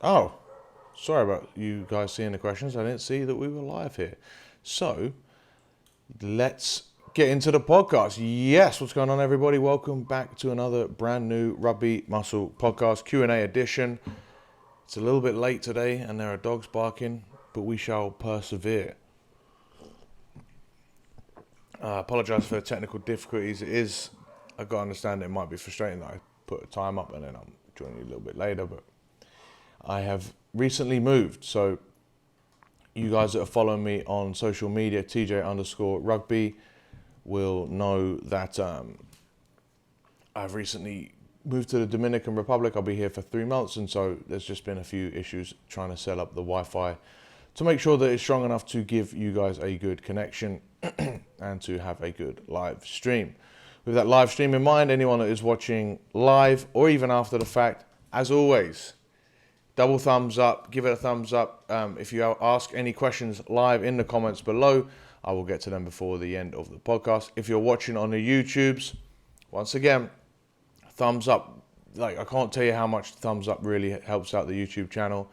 Oh, sorry about you guys seeing the questions. I didn't see that we were live here. So, let's get into the podcast. Yes, what's going on, everybody? Welcome back to another brand new Rugby Muscle podcast Q&A edition. It's a little bit late today and there are dogs barking, but we shall persevere. I apologise for the technical difficulties. I've got to understand it might be frustrating that I put a time up and then I'm joining you a little bit later, but I have recently moved, so you guys that are following me on social media, TJ_Rugby, will know that I've recently moved to the Dominican Republic. I'll be here for 3 months, and so there's just been a few issues trying to set up the Wi-Fi to make sure that it's strong enough to give you guys a good connection and to have a good live stream. With that live stream in mind, anyone that is watching live or even after the fact, as always, double thumbs up, give it a thumbs up. If you ask any questions live in the comments below, I will get to them before the end of the podcast. If you're watching on the YouTubes, once again, thumbs up. Like, I can't tell you how much thumbs up really helps out the YouTube channel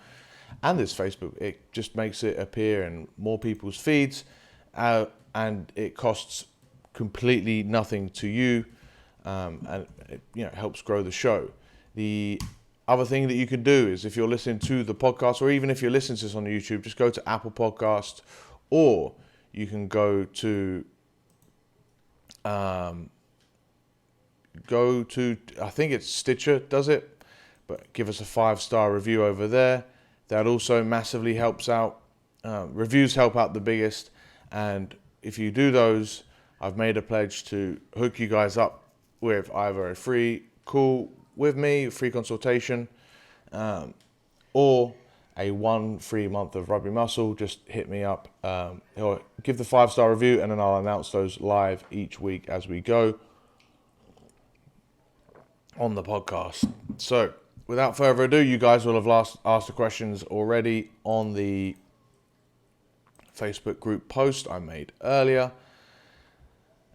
and this Facebook. It just makes it appear in more people's feeds, and it costs completely nothing to you, and it helps grow the show. The other thing that you can do is, if you're listening to the podcast, or even if you're listening to this on YouTube, just go to Apple Podcast, or you can go to I think it's Stitcher does it, but give us a 5-star review over there. That also massively helps out. Reviews help out the biggest, and if you do those, I've made a pledge to hook you guys up with either a free call with me, free consultation, or a 1 free month of Rugby Muscle. Just hit me up, or give the 5-star review, and then I'll announce those live each week as we go on the podcast. So, without further ado, you guys will have asked the questions already on the Facebook group post I made earlier,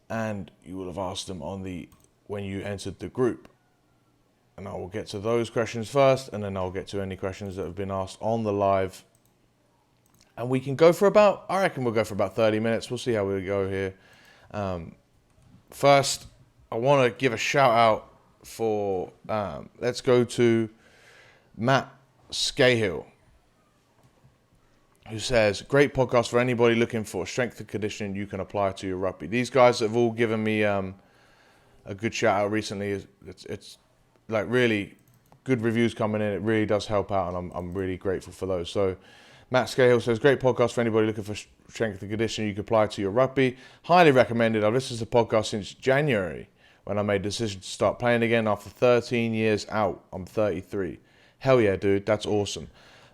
and you will have asked them when you entered the group. And I will get to those questions first, and then I'll get to any questions that have been asked on the live. And we can go for I reckon we'll go for about 30 minutes. We'll see how we go here. First, I want to give a shout out for, let's go to Matt Scahill, who says, great podcast for anybody looking for strength and conditioning you can apply to your rugby. These guys have all given me a good shout out recently. It's like really good reviews coming in. It really does help out, and I'm really grateful for those. So Matt Scahill says, great podcast for anybody looking for strength and conditioning you can apply to your rugby. Highly recommended. I've listened to the podcast since January, when I made the decision to start playing again after 13 years out. I'm 33. Hell yeah, dude. That's awesome.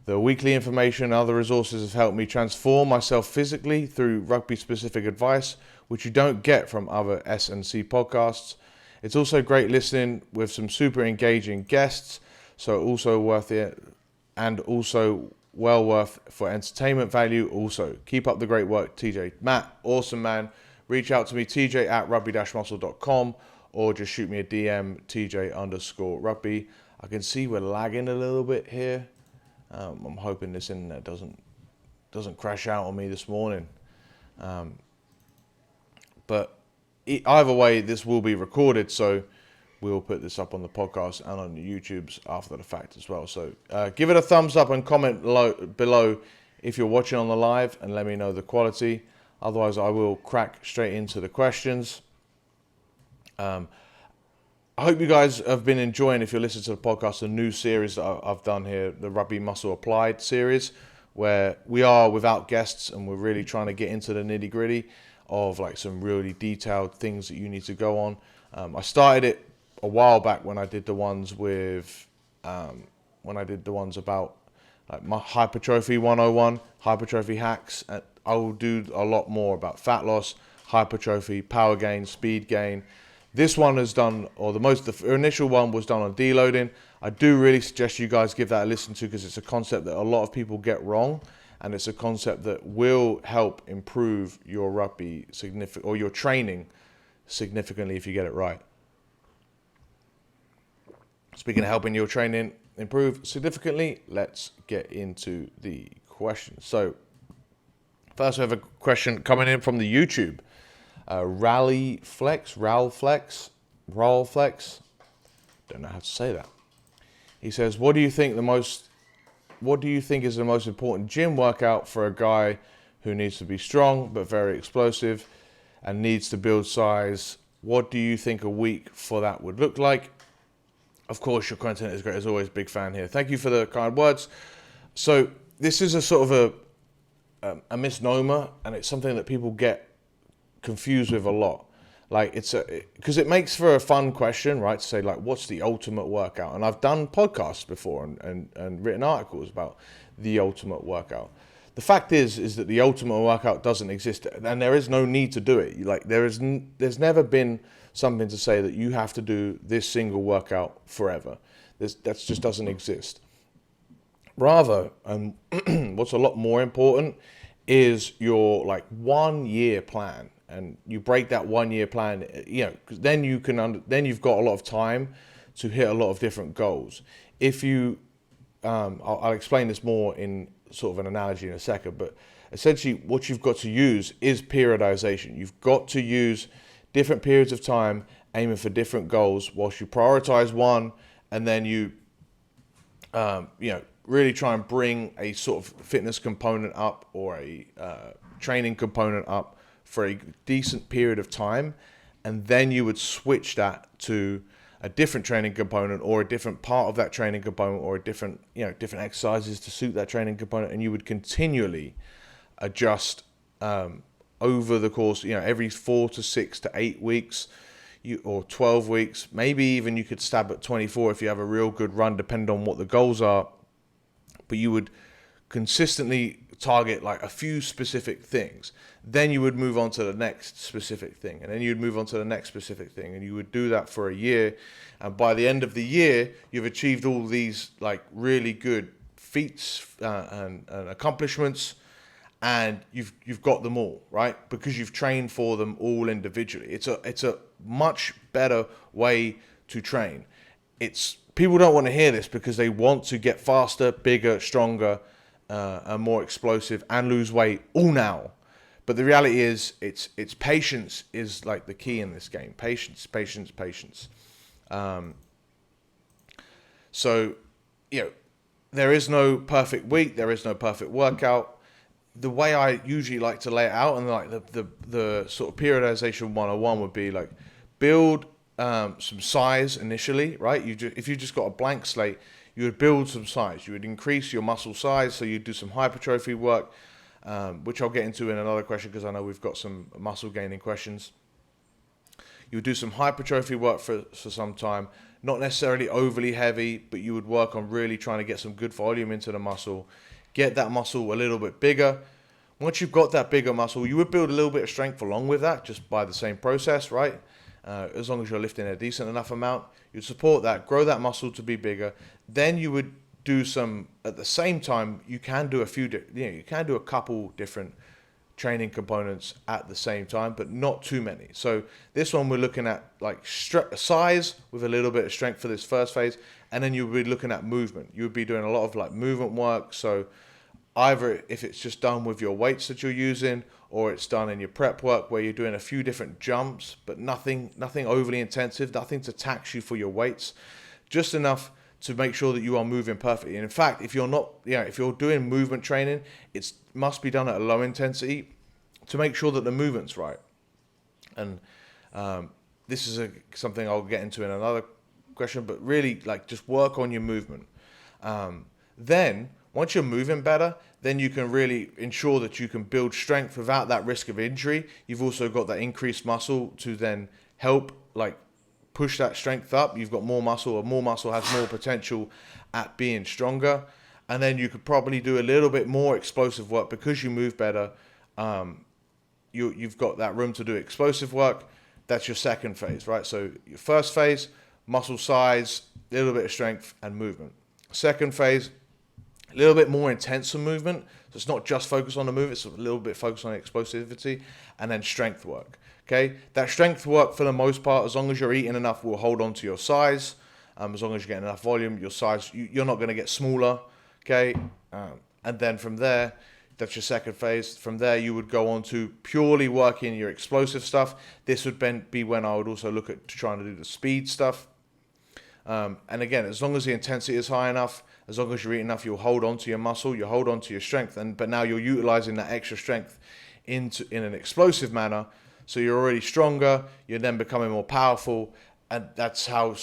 The weekly information and other resources have helped me transform myself physically through rugby-specific advice, which you don't get from other S&C podcasts. It's also great listening with some super engaging guests, so also worth it, and also well worth for entertainment value also. Keep up the great work, TJ. Matt, awesome, man. Reach out to me, tj@rugby-muscle.com, or just shoot me a DM, TJ_Rugby. I can see we're lagging a little bit here. I'm hoping this internet doesn't crash out on me this morning. But either way, this will be recorded, so we'll put this up on the podcast and on the YouTubes after the fact as well. So give it a thumbs up and comment below if you're watching on the live, and let me know the quality. Otherwise, I will crack straight into the questions. I hope you guys have been enjoying, if you're listening to the podcast, a new series that I've done here, the Rugby Muscle Applied series, where we are without guests and we're really trying to get into the nitty gritty of like some really detailed things that you need to go on. I started it a while back when I did the ones about like my Hypertophy 101, hypertrophy hacks. And I will do a lot more about fat loss, hypertrophy, power gain, speed gain. This one is done, or the initial one was done on deloading. I do really suggest you guys give that a listen to, because it's a concept that a lot of people get wrong, and it's a concept that will help improve your rugby or your training significantly if you get it right. Speaking of helping your training, improve significantly? Let's get into the questions. So first we have a question coming in from the YouTube. Raul Flex, don't know how to say that. He says, what do you think is the most important gym workout for a guy who needs to be strong but very explosive and needs to build size? What do you think a week for that would look like? Of course, your content is great as always. Big fan here. Thank you for the kind words. So this is a sort of a misnomer, and it's something that people get confused with a lot. Like because it makes for a fun question, right? To say like, what's the ultimate workout? And I've done podcasts before and written articles about the ultimate workout. The fact is that the ultimate workout doesn't exist, and there is no need to do it. Like there's never been something to say that you have to do this single workout forever. That just doesn't exist. Rather, what's a lot more important is your like 1 year plan, and you break that 1 year plan. Because then you've got a lot of time to hit a lot of different goals. If you, I'll explain this more in sort of an analogy in a second, but essentially what you've got to use is periodization. You've got to use different periods of time aiming for different goals whilst you prioritize one, and then you really try and bring a sort of fitness component up or a training component up for a decent period of time, and then you would switch that to a different training component or a different part of that training component or a different exercises to suit that training component, and you would continually adjust over the course, every 4 to 6 to 8 weeks, or 12 weeks, maybe even you could stab at 24 if you have a real good run, depending on what the goals are. But you would consistently target like a few specific things. Then you would move on to the next specific thing, and then you'd move on to the next specific thing, and you would do that for a year. And by the end of the year, you've achieved all these like really good feats and accomplishments, and you've got them all, right? Because you've trained for them all individually. It's a much better way to train. People don't want to hear this because they want to get faster, bigger, stronger, and more explosive and lose weight all now. But the reality is, it's patience is like the key in this game. Patience. So, there is no perfect week. There is no perfect workout. The way I usually like to lay it out, and like the sort of periodization 101 would be like, build some size initially, right? If you just got a blank slate, you would build some size. You would increase your muscle size, so you'd do some hypertrophy work, which I'll get into in another question because I know we've got some muscle gaining questions. You would do some hypertrophy work for some time, not necessarily overly heavy, but you would work on really trying to get some good volume into the muscle, get that muscle a little bit bigger. Once you've got that bigger muscle, you would build a little bit of strength along with that, just by the same process, right? As long as you're lifting a decent enough amount, you'd support that, grow that muscle to be bigger. Then you would do some, at the same time, you can do a couple different training components at the same time, but not too many. So this one we're looking at like size with a little bit of strength for this first phase, and then you'll be looking at movement. You would be doing a lot of like movement work. So either if it's just done with your weights that you're using, or it's done in your prep work where you're doing a few different jumps, but nothing overly intensive, nothing to tax you for your weights, just enough to make sure that you are moving perfectly. And in fact, if you're doing movement training, it must be done at a low intensity to make sure that the movement's right. And this is something I'll get into in another question, but really like just work on your movement. Then once you're moving better, then you can really ensure that you can build strength without that risk of injury. You've also got that increased muscle to then help like push that strength up. You've got more muscle, or more muscle has more potential at being stronger. And then you could probably do a little bit more explosive work because you move better. You've got that room to do explosive work. That's your second phase, right? So your first phase, muscle size, a little bit of strength and movement. Second phase, a little bit more intense movement. So it's not just focused on the movement, it's a little bit focused on explosivity, and then strength work. Okay, that strength work for the most part, as long as you're eating enough, will hold on to your size. As long as you're getting enough volume, your size, you're not going to get smaller. Okay. And then from there, that's your second phase. From there, you would go on to purely working your explosive stuff. This would be when I would also look at trying to do the speed stuff. And again, as long as the intensity is high enough, as long as you're eating enough, you'll hold on to your muscle, you'll hold on to your strength. But now you're utilizing that extra strength in an explosive manner. So you're already stronger, you're then becoming more powerful. And that's how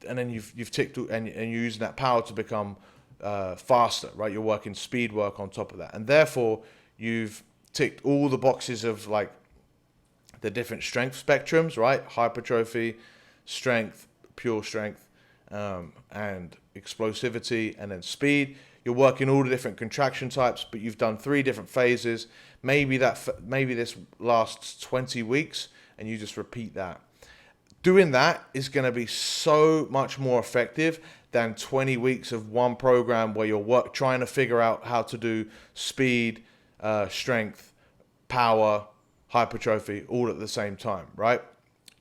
and then you've ticked, and you're using that power to become faster, right? You're working speed work on top of that. And therefore, you've ticked all the boxes of like the different strength spectrums, right? Hypertrophy, strength, pure strength, and explosivity, and then speed. You're working all the different contraction types, but you've done 3 different phases. Maybe this lasts 20 weeks, and you just repeat that. Doing that is going to be so much more effective than 20 weeks of one program where you're trying to figure out how to do speed, strength, power, hypertrophy all at the same time, right?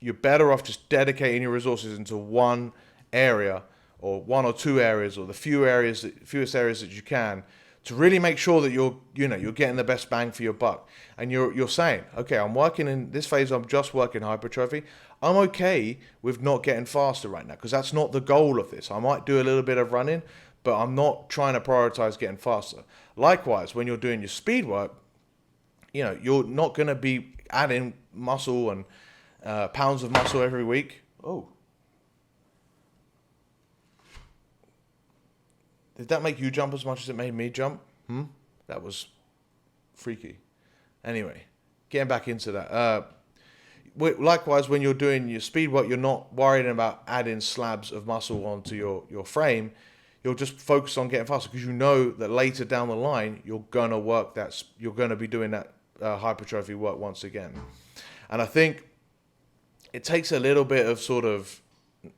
You're better off just dedicating your resources into one area, or 1 or 2 areas, or the fewest areas that you can, to really make sure that you're getting the best bang for your buck. And you're saying, okay, I'm working in this phase, I'm just working hypertrophy. I'm okay with not getting faster right now, because that's not the goal of this. I might do a little bit of running, but I'm not trying to prioritize getting faster. Likewise, when you're doing your speed work, you're not going to be adding muscle and pounds of muscle every week. Oh. Did that make you jump as much as it made me jump? That was freaky. Anyway, getting back into that. Likewise, when you're doing your speed work, you're not worrying about adding slabs of muscle onto your frame. You'll just focus on getting faster, because you know that later down the line, you're going to be doing that hypertrophy work once again. And I think it takes a little bit of sort of,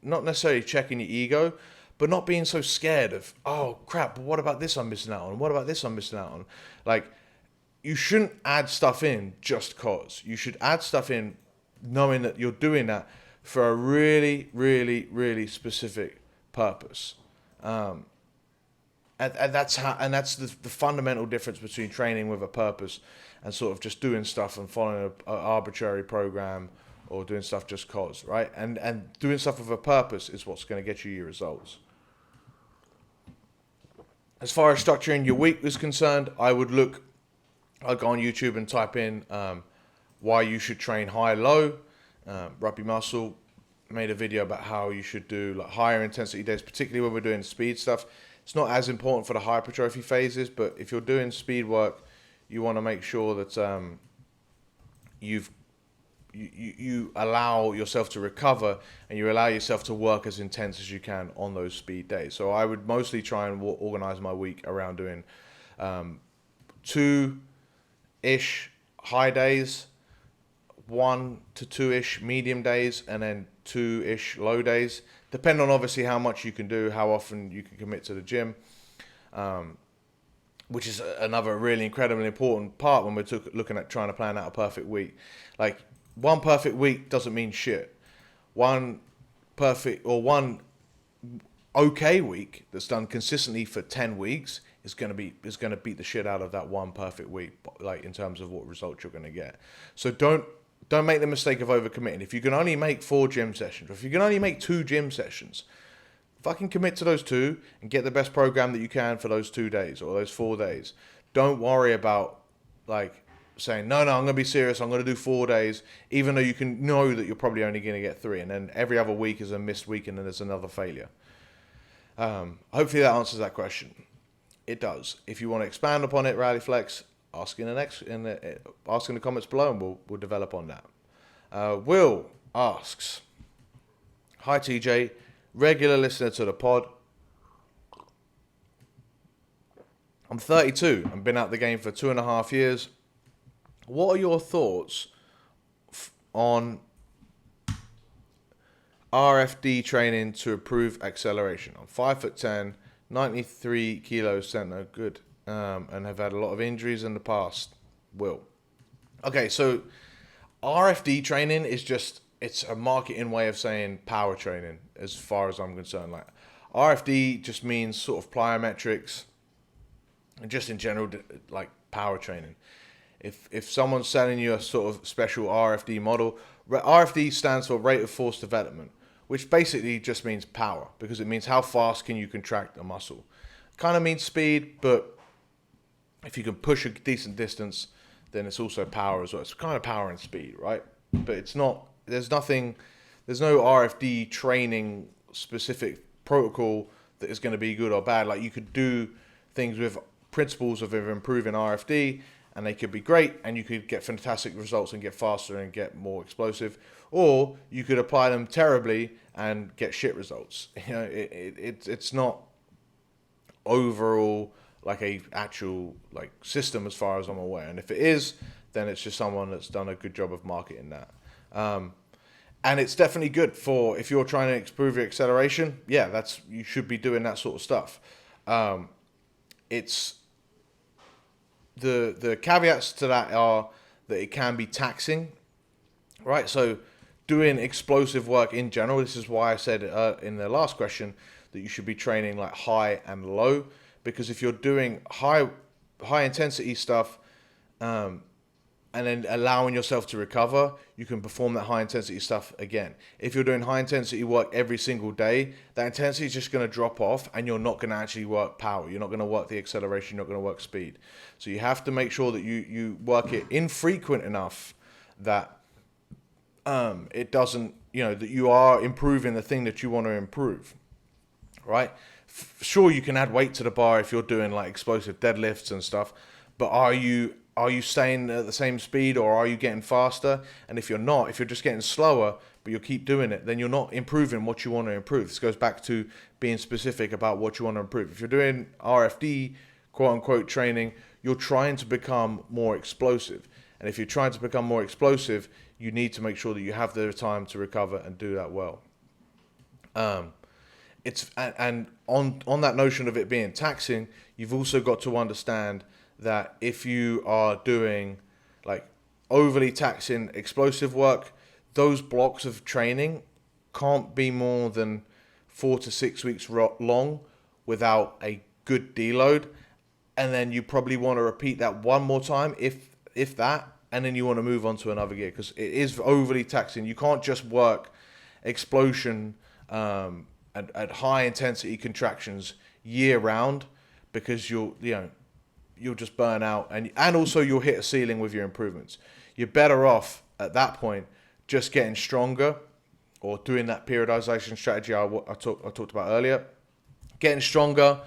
not necessarily checking your ego, but not being so scared of, oh crap, but what about this I'm missing out on? What about this I'm missing out on? Like, you shouldn't add stuff in just cause. You should add stuff in knowing that you're doing that for a really, really, really specific purpose. And that's the fundamental difference between training with a purpose and sort of just doing stuff and following an arbitrary program, or doing stuff just cause, right? And doing stuff with a purpose is what's going to get you your results. As far as structuring your week is concerned, I'd go on YouTube and type in why you should train high-low. Rugby Muscle made a video about how you should do like higher intensity days, particularly when we're doing speed stuff. It's not as important for the hypertrophy phases, but if you're doing speed work, you want to make sure that you allow yourself to recover, and you allow yourself to work as intense as you can on those speed days. So I would mostly try and organize my week around doing 2-ish high days, 1 to 2-ish medium days, and then 2-ish low days, depending on obviously how much you can do, how often you can commit to the gym, which is another really incredibly important part when we're looking at trying to plan out a perfect week. Like, one perfect week doesn't mean shit. One okay week that's done consistently for 10 weeks is going to beat the shit out of that one perfect week, like in terms of what results you're going to get. So don't make the mistake of overcommitting. If you can only make 4 gym sessions, or if you can only make 2 gym sessions, fucking commit to those 2 and get the best program that you can for those 2 days or those 4 days. Don't worry about like saying, no, I'm going to be serious, I'm going to do 4 days, even though you can know that you're probably only going to get 3, and then every other week is a missed week, and then there's another failure. Hopefully that answers that question. It does. If you want to expand upon it, Rally Flex, ask in the comments below, and we'll develop on that. Will asks, hi TJ, regular listener to the pod. I'm 32 and been out the game for 2.5 years. What are your thoughts on RFD training to improve acceleration? I'm 5'10", 93 kilos, center, good, and have had a lot of injuries in the past. Will. Okay, so RFD training is just it's a marketing way of saying power training, as far as I'm concerned. Like RFD just means sort of plyometrics, and just in general, like power training. If someone's selling you a sort of special RFD model, RFD stands for rate of force development, which basically just means power, because it means how fast can you contract a muscle. Kind of means speed, but if you can push a decent distance, then it's also power as well. It's kind of power and speed, right? But it's not, there's no RFD training specific protocol that is going to be good or bad. Like you could do things with principles of improving RFD, and they could be great, and you could get fantastic results and get faster and get more explosive, or you could apply them terribly and get shit results. You know, it's not overall like a actual like system as far as I'm aware, and if it is, then it's just someone that's done a good job of marketing that. And it's definitely good for if you're trying to improve your acceleration. Yeah, you should be doing that sort of stuff. It's the caveats to that are that it can be taxing, right? So doing explosive work in general, this is why I said in the last question that you should be training like high and low, because if you're doing high intensity stuff and then allowing yourself to recover, you can perform that high intensity stuff again. If you're doing high intensity work every single day, that intensity is just going to drop off, and you're not going to actually work power. You're not going to work the acceleration. You're not going to work speed. So you have to make sure that you work it infrequent enough that it doesn't, that you are improving the thing that you want to improve, right? Sure, you can add weight to the bar if you're doing like explosive deadlifts and stuff, but are you staying at the same speed, or are you getting faster? And if you're not, if you're just getting slower, but you'll keep doing it, then you're not improving what you want to improve. This goes back to being specific about what you want to improve. If you're doing RFD, quote unquote, training, you're trying to become more explosive. And if you're trying to become more explosive, you need to make sure that you have the time to recover and do that well. And on that notion of it being taxing, you've also got to understand that if you are doing like overly taxing explosive work, those blocks of training can't be more than 4 to 6 weeks long without a good deload. And then you probably want to repeat that one more time, if that, and then you want to move on to another gear, because it is overly taxing. You can't just work explosion at high intensity contractions year round, because you'll just burn out, and also you'll hit a ceiling with your improvements. You're better off at that point just getting stronger, or doing that periodization strategy I talked about earlier. Getting stronger,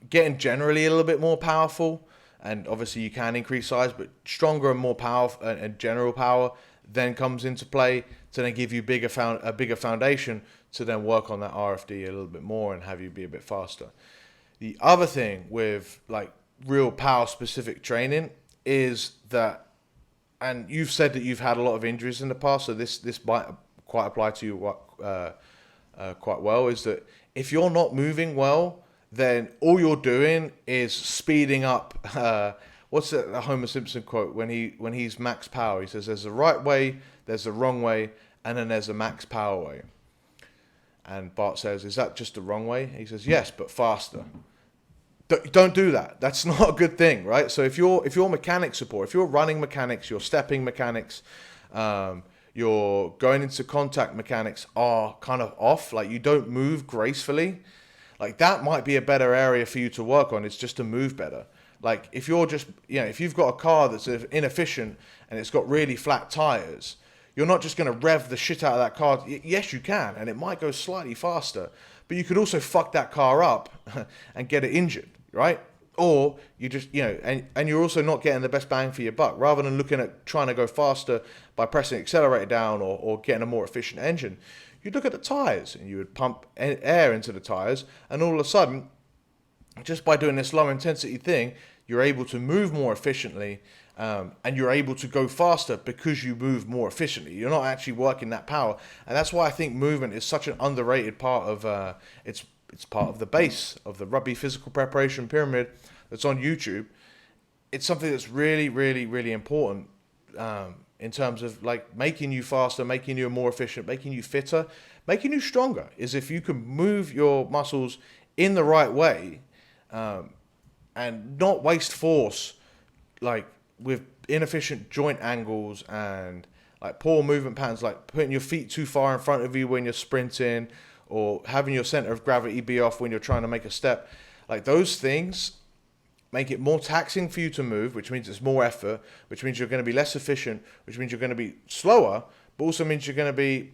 getting generally a little bit more powerful, and obviously you can increase size, but stronger and more powerful and general power then comes into play to then give you a bigger foundation to then work on that RFD a little bit more and have you be a bit faster. The other thing with like real power specific training is that, and you've said that you've had a lot of injuries in the past, so this might quite apply to you quite well, is that if you're not moving well, then all you're doing is speeding up. What's the Homer Simpson quote when he's max power? He says, "There's a right way, there's a wrong way, and then there's a max power way." And Bart says, "Is that just the wrong way?" He says, "Yes, but faster." Don't do that. That's not a good thing, right? So if your mechanics support, if your running mechanics, your stepping mechanics, your going into contact mechanics are kind of off, like you don't move gracefully, like that might be a better area for you to work on. It's just to move better. Like if you're just, if you've got a car that's inefficient and it's got really flat tires, you're not just going to rev the shit out of that car. Yes, you can, and it might go slightly faster, but you could also fuck that car up and get it injured, right? Or you just, and you're also not getting the best bang for your buck. Rather than looking at trying to go faster by pressing accelerator down or getting a more efficient engine, you'd look at the tires and you would pump air into the tires, and all of a sudden, just by doing this low intensity thing, you're able to move more efficiently, and you're able to go faster because you move more efficiently. You're not actually working that power, and that's why I think movement is such an underrated part of it's part of the base of the Rugby physical preparation pyramid that's on YouTube. It's something that's really, really, really important in terms of like making you faster, making you more efficient, making you fitter, making you stronger, is if you can move your muscles in the right way, and not waste force like with inefficient joint angles and like poor movement patterns, like putting your feet too far in front of you when you're sprinting, or having your center of gravity be off when you're trying to make a step. Like those things make it more taxing for you to move, which means it's more effort, which means you're going to be less efficient, which means you're going to be slower, but also means you're going to be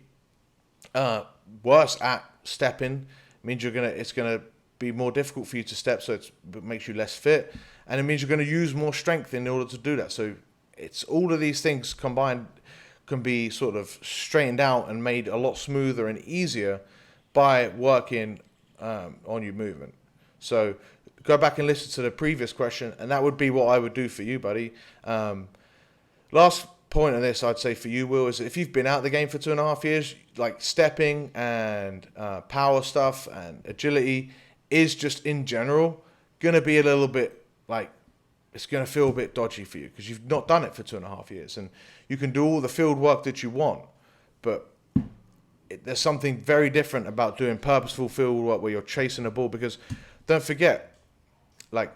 worse at stepping. It means it's going to be more difficult for you to step, so it makes you less fit, and it means you're going to use more strength in order to do that. So it's all of these things combined can be sort of straightened out and made a lot smoother and easier by working on your movement. So go back and listen to the previous question, and that would be what I would do for you, buddy. Last point on this, I'd say for you, Will, is if you've been out of the game for 2.5 years, like stepping and power stuff and agility is just in general going to be a little bit like, it's going to feel a bit dodgy for you because you've not done it for 2.5 years, and you can do all the field work that you want, but there's something very different about doing purposeful field work where you're chasing a ball, because don't forget, like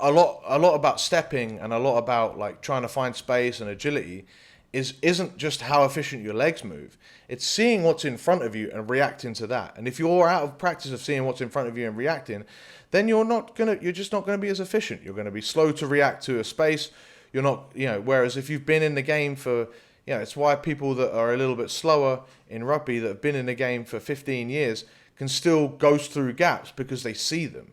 a lot about stepping and a lot about like trying to find space and agility isn't just how efficient your legs move. It's seeing what's in front of you and reacting to that. And if you're out of practice of seeing what's in front of you and reacting, then you're just not gonna be as efficient. You're gonna be slow to react to a space. You're not, whereas if you've been in the game for, it's why people that are a little bit slower in rugby that have been in the game for 15 years can still go through gaps, because they see them.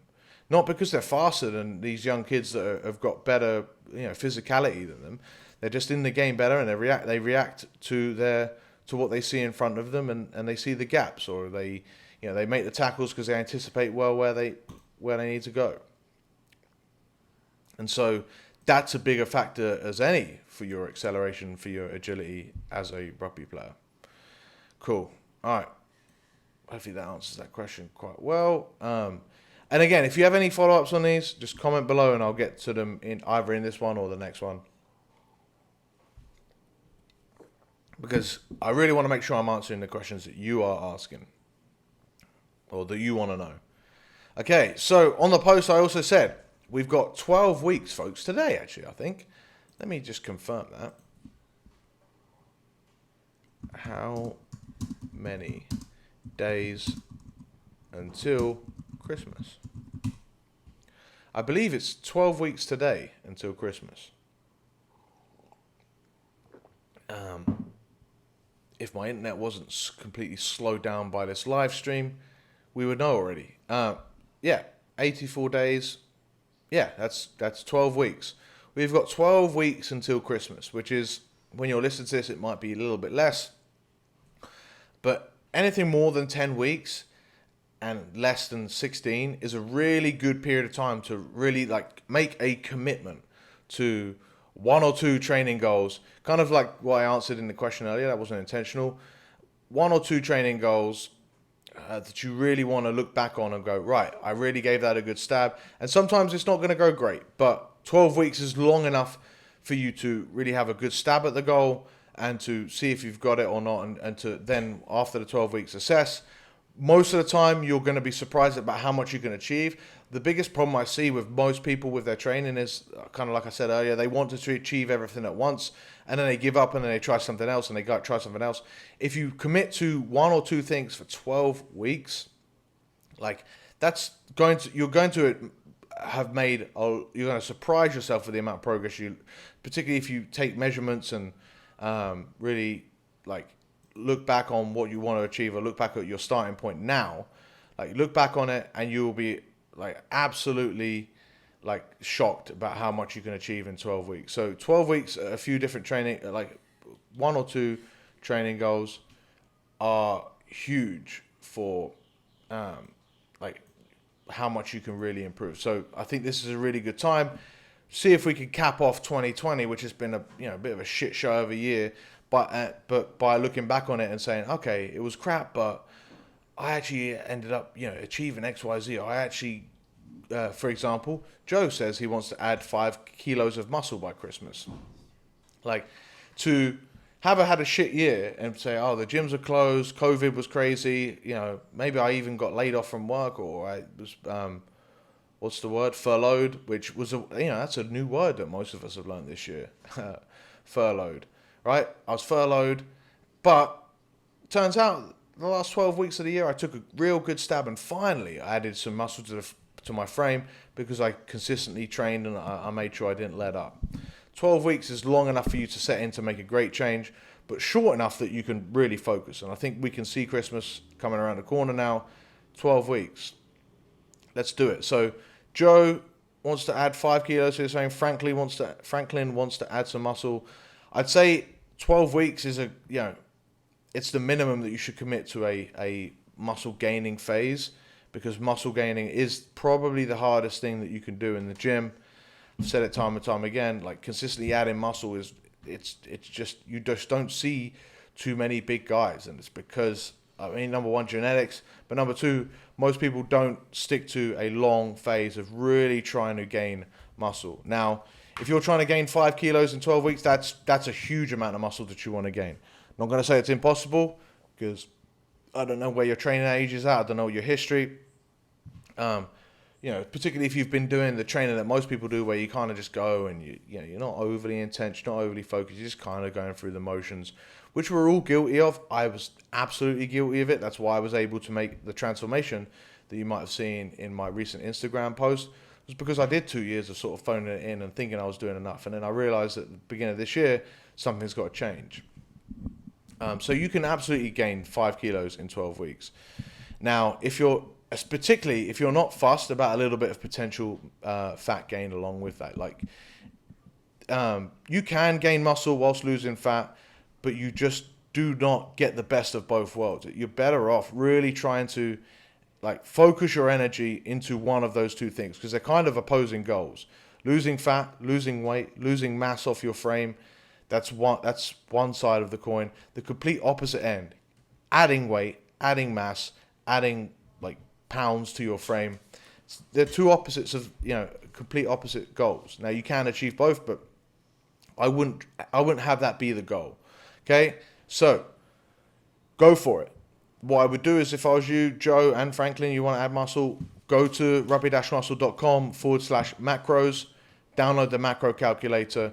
Not because they're faster than these young kids that have got better, physicality than them. They're just in the game better, and they react to what they see in front of them, and they see the gaps, or they make the tackles because they anticipate well where they need to go. And so that's a bigger factor as any for your acceleration, for your agility as a rugby player. Cool. All right. Hopefully that answers that question quite well. And again, if you have any follow-ups on these, just comment below and I'll get to them either in this one or the next one. Because I really want to make sure I'm answering the questions that you are asking, or that you want to know. Okay, so on the post I also said, we've got 12 weeks, folks, today actually, I think. Let me just confirm that. How many days until Christmas? I believe it's 12 weeks today until Christmas. If my internet wasn't completely slowed down by this live stream, we would know already. 84 days. Yeah, that's 12 weeks. We've got 12 weeks until Christmas, which is, when you're listening to this, it might be a little bit less. But anything more than 10 weeks and less than 16 is a really good period of time to really like make a commitment to 1 or 2 training goals, kind of like what I answered in the question earlier. That wasn't intentional. 1 or 2 training goals that you really want to look back on and go, right, I really gave that a good stab. And sometimes it's not going to go great, but 12 weeks is long enough for you to really have a good stab at the goal and to see if you've got it or not, and to then, after the 12 weeks, assess. Most of the time, you're going to be surprised about how much you can achieve. The biggest problem I see with most people with their training is, kind of like I said earlier, they want to achieve everything at once, and then they give up, and then they try something else, and they go try something else. If you commit to 1 or 2 things for 12 weeks, like you're going to surprise yourself with the amount of progress particularly if you take measurements and really like look back on what you want to achieve, or look back at your starting point now. Like, look back on it and you will be like absolutely like shocked about how much you can achieve in 12 weeks. So 12 weeks, a few different training, like 1 or 2 training goals are huge for like how much you can really improve. So I think this is a really good time. See if we can cap off 2020, which has been a bit of a shit show of a year, but by looking back on it and saying, okay, it was crap, but I actually ended up achieving X, Y, Z. I actually, for example, Joe says he wants to add 5 kilos of muscle by Christmas. Like, to have had a shit year and say, oh, the gyms are closed, COVID was crazy, maybe I even got laid off from work, or I was, what's the word? Furloughed, which was, that's a new word that most of us have learned this year. Furloughed, right? I was furloughed, but turns out the last 12 weeks of the year, I took a real good stab, and finally I added some muscle to my frame because I consistently trained and I made sure I didn't let up. 12 weeks is long enough for you to set in to make a great change, but short enough that you can really focus. And I think we can see Christmas coming around the corner now. 12 weeks. Let's do it. So Joe wants to add 5 kilos. So you're saying Franklin wants to add some muscle. I'd say 12 weeks is it's the minimum that you should commit to a muscle gaining phase, because muscle gaining is probably the hardest thing that you can do in the gym. I've said it time and time again, like consistently adding muscle it's just, you just don't see too many big guys. And it's because, number one, genetics, but number two, most people don't stick to a long phase of really trying to gain muscle. Now, if you're trying to gain 5 kilos in 12 weeks, that's a huge amount of muscle that you want to gain. I'm not going to say it's impossible, because I don't know where your training age is at. I don't know your history. Particularly if you've been doing the training that most people do, where you kind of just go and you're not overly intense, you're not overly focused, you're just kind of going through the motions, which we're all guilty of. I was absolutely guilty of it. That's why I was able to make the transformation that you might have seen in my recent Instagram post. It was because I did 2 years of sort of phoning it in and thinking I was doing enough. And then I realized at the beginning of this year, something's got to change. So you can absolutely gain 5 kilos in 12 weeks. Now, particularly if you're not fussed about a little bit of potential fat gain along with that, you can gain muscle whilst losing fat, but you just do not get the best of both worlds. You're better off really trying to focus your energy into one of those two things, because they're kind of opposing goals. Losing fat, losing weight, losing mass off your frame, that's one side of the coin. The complete opposite end, adding weight, adding mass, adding pounds to your frame. They're two opposites of, complete opposite goals. Now you can achieve both, but I wouldn't have that be the goal. Okay, so go for it. What I would do is, if I was you, Joe and Franklin, you want to add muscle, go to rugby-muscle.com/macros, download the macro calculator,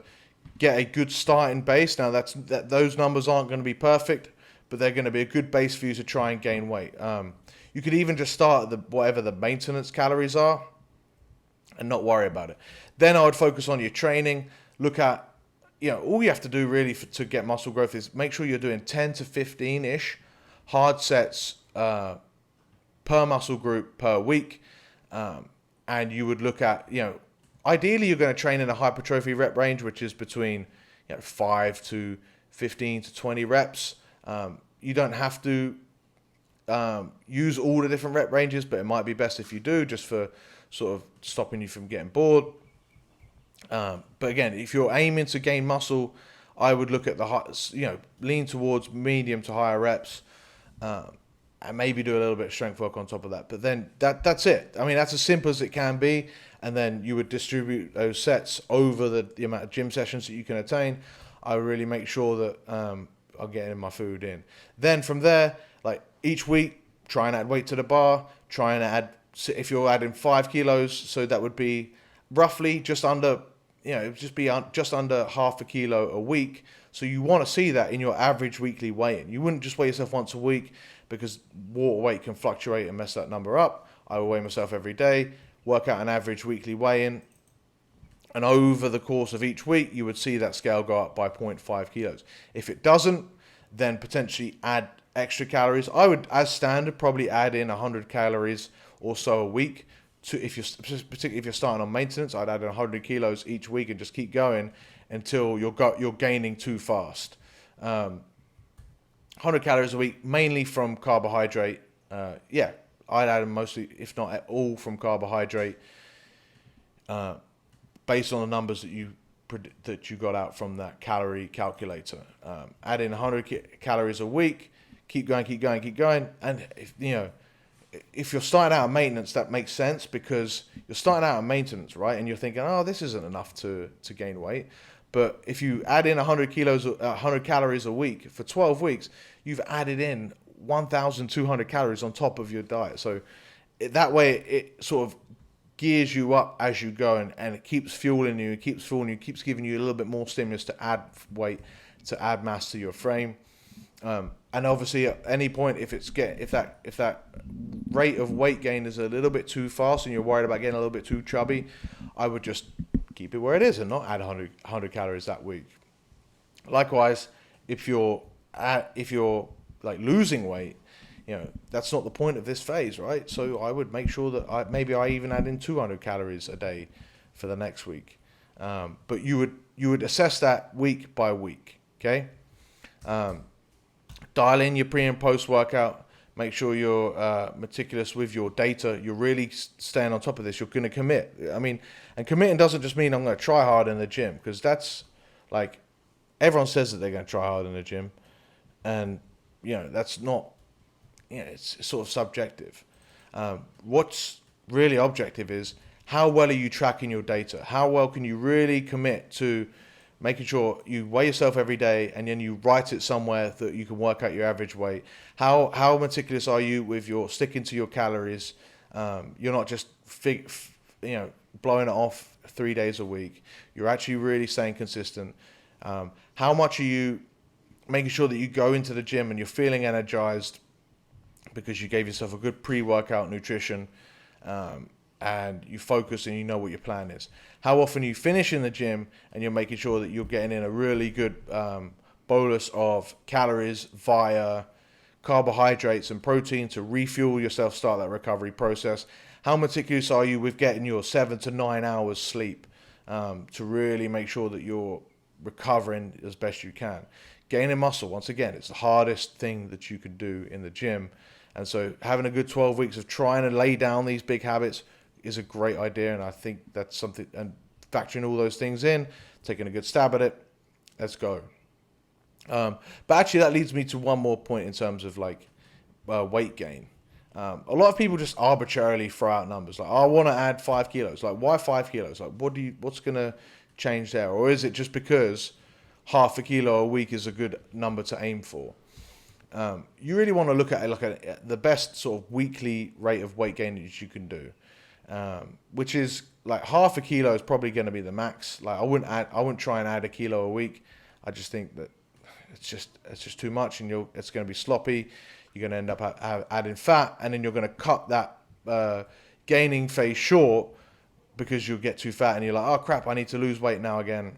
get a good starting base. Now those numbers aren't going to be perfect, but they're going to be a good base for you to try and gain weight. You could even just start at whatever the maintenance calories are and not worry about it. Then I would focus on your training. Look at, all you have to do really to get muscle growth is make sure you're doing 10 to 15-ish hard sets per muscle group per week. And you would look at, ideally you're going to train in a hypertrophy rep range, which is between 5 to 15 to 20 reps. You don't have to use all the different rep ranges, but it might be best if you do, just for sort of stopping you from getting bored. But again, if you're aiming to gain muscle, I would look at lean towards medium to higher reps, and maybe do a little bit of strength work on top of that. But then that's it. That's as simple as it can be. And then you would distribute those sets over the amount of gym sessions that you can attain. I would really make sure that I'm getting my food in. Then from there, each week, try and add weight to the bar. Try and add, if you're adding 5 kilos, so that would be roughly just under, just under half a kilo a week. So you want to see that in your average weekly weigh-in. You wouldn't just weigh yourself once a week, because water weight can fluctuate and mess that number up. I will weigh myself every day, work out an average weekly weigh-in, and over the course of each week, you would see that scale go up by 0.5 kilos. If it doesn't, then potentially add extra calories. I would, as standard, probably add in 100 calories or so a week. Particularly if you're starting on maintenance, I'd add 100 kilos each week and just keep going until you're gaining too fast. 100 calories a week, mainly from carbohydrate. I'd add them mostly, if not all, from carbohydrate, based on the numbers that you got out from that calorie calculator. Add in 100 calories a week. Keep going. And if you're starting out of maintenance, that makes sense, because you're starting out of maintenance, right? And you're thinking, oh, this isn't enough to gain weight. But if you add in 100 calories a week for 12 weeks, you've added in 1,200 calories on top of your diet. So that way it sort of gears you up as you go, and it keeps fueling you, keeps giving you a little bit more stimulus to add weight, to add mass to your frame. And obviously at any point, if that rate of weight gain is a little bit too fast and you're worried about getting a little bit too chubby, I would just keep it where it is and not add 100 calories that week. Likewise, if you're like losing weight, that's not the point of this phase, right? So I would make sure that I even add in 200 calories a day for the next week. But you would assess that week by week, okay? Dial in your pre and post workout. Make sure you're meticulous with your data. You're really staying on top of this. You're going to commit. And committing doesn't just mean I'm going to try hard in the gym, because that's like, everyone says that they're going to try hard in the gym, and that's not. It's sort of subjective. What's really objective is how well are you tracking your data? How well can you really commit to making sure you weigh yourself every day and then you write it somewhere that you can work out your average weight? How meticulous are you with your sticking to your calories? You're not just blowing it off 3 days a week. You're actually really staying consistent. How much are you making sure that you go into the gym and you're feeling energized because you gave yourself a good pre-workout nutrition, and you focus and you know what your plan is? How often you finish in the gym and you're making sure that you're getting in a really good bolus of calories via carbohydrates and protein to refuel yourself, start that recovery process? How meticulous are you with getting your 7 to 9 hours sleep to really make sure that you're recovering as best you can? Gaining muscle, once again, it's the hardest thing that you can do in the gym. And so having a good 12 weeks of trying to lay down these big habits is a great idea. And I think that's something, and factoring all those things in, taking a good stab at it, let's go. But actually that leads me to one more point in terms of weight gain. A lot of people just arbitrarily throw out numbers. Like, I want to add 5 kilos. Like, why 5 kilos? Like, what's going to change there? Or is it just because half a kilo a week is a good number to aim for? You really want to look at it at the best sort of weekly rate of weight gain that you can do, which is like half a kilo is probably going to be the max. Like, I wouldn't try and add a kilo a week. I just think that it's just too much, and it's going to be sloppy. You're going to end up adding fat, and then you're going to cut that gaining phase short because you'll get too fat, and you're like, oh crap, I need to lose weight now again.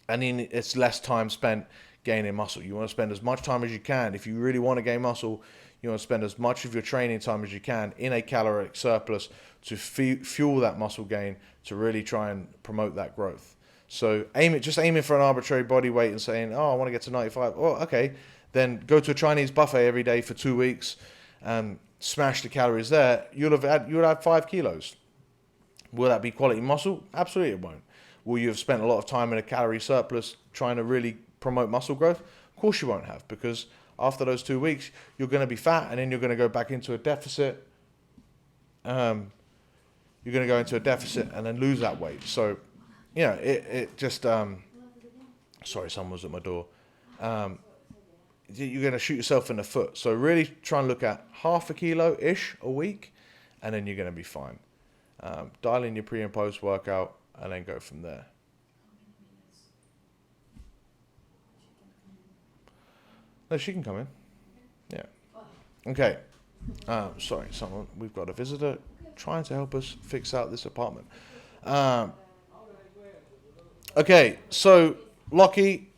And then it's less time spent gaining muscle. You want to spend as much time as you can. If you really want to gain muscle, you want to spend as much of your training time as you can in a caloric surplus to fuel that muscle gain, to really try and promote that growth. So just aiming for an arbitrary body weight and saying, oh, I want to get to 95. Oh, okay. Then go to a Chinese buffet every day for 2 weeks and smash the calories there. You'll have 5 kilos. Will that be quality muscle? Absolutely it won't. Will you have spent a lot of time in a calorie surplus trying to really promote muscle growth? Of course you won't have, because after those 2 weeks, you're going to be fat, and then you're going to go back into a deficit. You're going to go into a deficit and then lose that weight. So, it just... sorry, someone was at my door. You're going to shoot yourself in the foot. So really try and look at half a kilo-ish a week, and then you're going to be fine. Dial in your pre and post workout, and then go from there. No, she can come in. Yeah. Okay. Sorry, we've got a visitor trying to help us fix out this apartment. Okay, so Lockie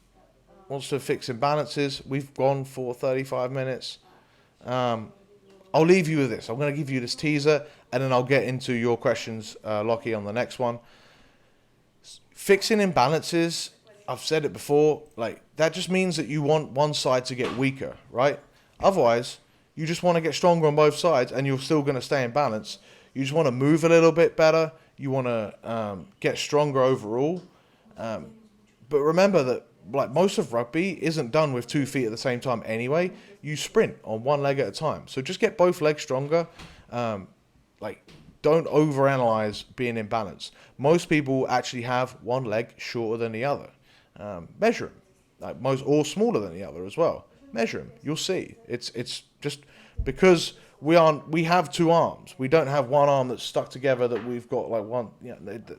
wants to fix imbalances. We've gone for 35 minutes. I'll leave you with this. I'm going to give you this teaser, and then I'll get into your questions, Lockie, on the next one. Fixing imbalances, I've said it before, that just means that you want one side to get weaker, right? Otherwise, you just want to get stronger on both sides, and you're still going to stay in balance. You just want to move a little bit better. You want to get stronger overall. But remember that most of rugby isn't done with 2 feet at the same time anyway. You sprint on one leg at a time. So just get both legs stronger. Don't overanalyze being in balance. Most people actually have one leg shorter than the other. measure them. Like most, or smaller than the other as well. Measure them. You'll see. It's just because we have two arms. We don't have one arm that's stuck together that we've got like one.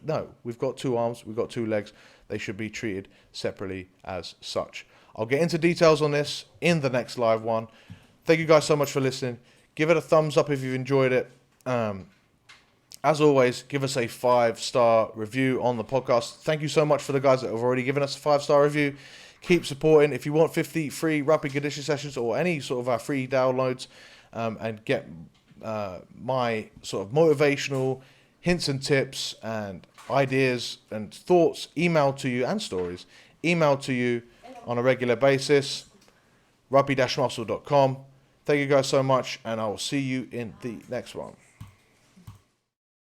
No, we've got two arms. We've got two legs. They should be treated separately as such. I'll get into details on this in the next live one. Thank you guys so much for listening. Give it a thumbs up if you've enjoyed it. As always, give us a 5-star review on the podcast. Thank you so much for the guys that have already given us a 5-star review. Keep supporting. If you want 50 free rapid conditioning sessions or any sort of free downloads and get my sort of motivational hints and tips and ideas and thoughts emailed to you, and stories emailed to you on a regular basis, rugby-muscle.com. Thank you guys so much, and I will see you in the next one.